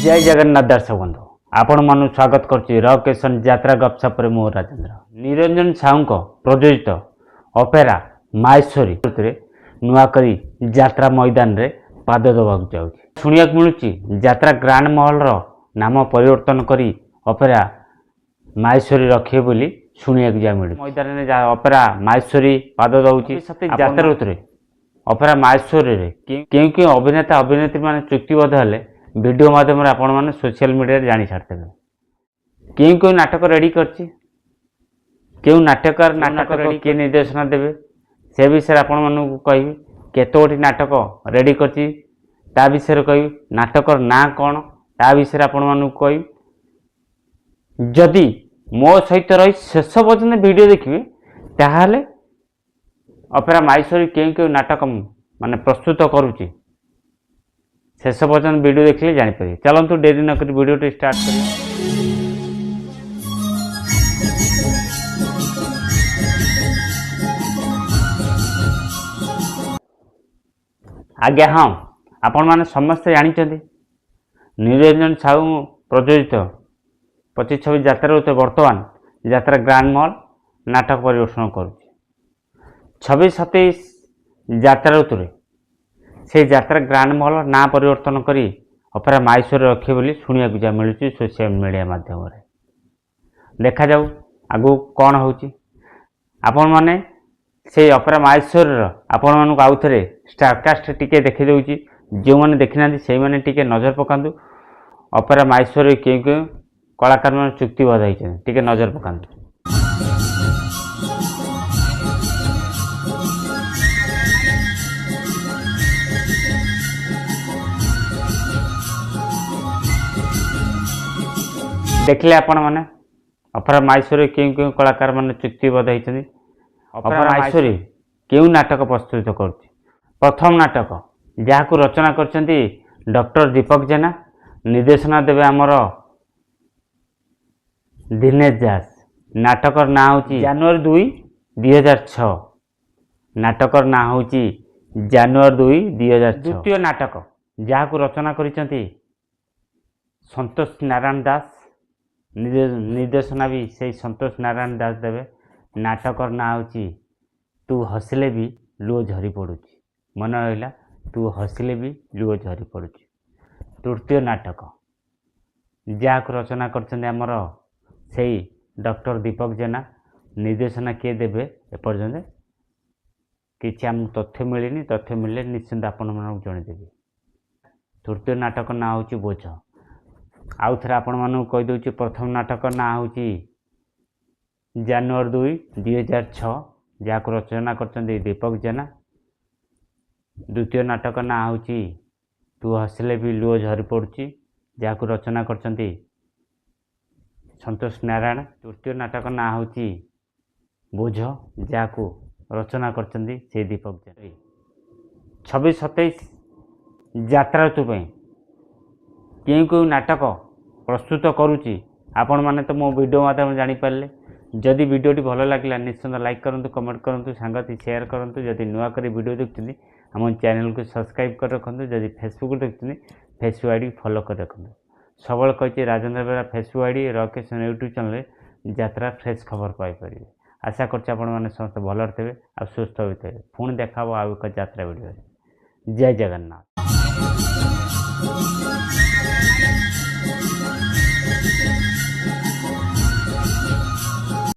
जय जगन्नाथ दर्शक बंधु आपण मानु स्वागत करछि रकेशन यात्रा गपसप रे मो राजेंद्र निरंजन साहू को प्रयोजित ऑपेरा माहेश्वरी नुआ करी यात्रा मैदान रे पाद दबाक जाउछि सुनिया मिलुछि यात्रा ग्रांड महल रो नाम परिवर्तन करी ऑपेरा माहेश्वरी रखे बोली सुनिया जा मिलु मैदान रे ऑपेरा माहेश्वरी पाद दउछि सते यात्रा ऋतु ऑपेरा माहेश्वरी रे क्यों अभिनेता अभिनेत्री माने चुक्तिबद्ध हेले वीडियो माध्यम आपण मैंने सोशल मीडिया जानी छाड़ते क्यों नाटक रेडी करछि क्यों नाटक रेडी किए निर्देशना देवे से विषय आपण मानू कहि केतोटी नाटक रेडी करछि ता विषय कहि नाटक ना कौन ता विषय आपण मानू कहि जदि मो सहित रही शेष पर्यंत वीडियो देखिए ताहले ऑपेरा माहेश्वरी क्यों नाटक माने प्रस्तुत करुछि शेष पर्यटन वीडियो देखिए जापर चलतु डेरी नक वीडियो स्टार्ट करिए। आज्ञा हाँ आपण मैंने समस्ते जानते निरंजन साहू प्रयोजित 25-26 यात्रा बर्तमान यात्रा ग्रांड महल नाटक परिवेषण कर 26-27 यात्रा ऋतु से यात्रा ग्रांड महल ना परिवर्तन करी ऑपेरा माहेश्वरी रखे बोली शुणा जा मिलूँ सोशल मीडिया माध्यम देखा जाऊ आगु कौन होची आपण माने से ऑपेरा माहेश्वरी आपण मानक आउ थे स्टारकास्ट टिके देखी दूची जो मैंने देखी ना से मैंने टिके नजर पकातु ऑपेरा माहेश्वरी क्यों कलाकार मान चुक्तिबद्ध होती टिके नजर पकातु। देखले आपण माने ऑपेरा माहेश्वरी क्यों कलाकार माने चुक्तिबद्ध होती ऑपेरा माहेश्वरी क्यों नाटक प्रस्तुत कर प्रथम नाटक जहाँ रचना करछंती डॉक्टर दीपक जेना निर्देशना देवे आमर दिनेश दास नाटक ना होची जनवरी 2, 2006 नाटक ना होची जनवरी 2, 2006 द्वितीय नाटक जहाँ रचना करछंती संतोष नारायण दास निर्देशना भी से संतोष नारायण दास देवे नाटक ना होची तू हसिले भी लुह झरी पड़ुची मन रहा तू हसिले भी लुह झरी पड़ुची तृतीय नाटक जहाँ रचना करमर से डॉक्टर दीपक जेना निर्देशना किए देवे एपर्यंत किसी आम तथ्य मिलनी तथ्य मिले निश्चिंत आपण मानक जनईदेवी। तृतीय नाटक ना होची बोझ आउ थे आपण मानक कहीदे प्रथम नाटक ना होची जनवरी 2, 2006 जहाँ रचना करछंती दीपक जेना। द्वितीय नाटक ना होची तू हसिले भी लुह झरी पड़ुची जहाँ रचना करछंती संतोष नारायण। तृतीय नाटक ना होची बोझ जहाँ रचना करछंती से दीपक जेना। 26-27 यात्रा ऋतु क्यों नाटक प्रस्तुत करुच्ची आपण माने तो मो वीडियो माध्यम जानी पारे जदि वीडियोटी भल लगे निश्चित लाइक करूँ कमेंट करूँ सांगति शेयर करूँ जदि नुआ कर वीडियो देखते आम चैनल को सब्सक्राइब कर रखुँ जदि फेसबुक देखते फेसबुक आईडी फॉलो कर रखुँ सब कही राजेंद्र बेरा फेसबुक आईडी रकेशन यूट्यूब चैनल यात्रा फ्रेश खबर पाइपर आशा कर समस्त भल थे आ सुस्थ होते पुणी देखा आउ एक यात्रा वीडियो। जय जगन्नाथ।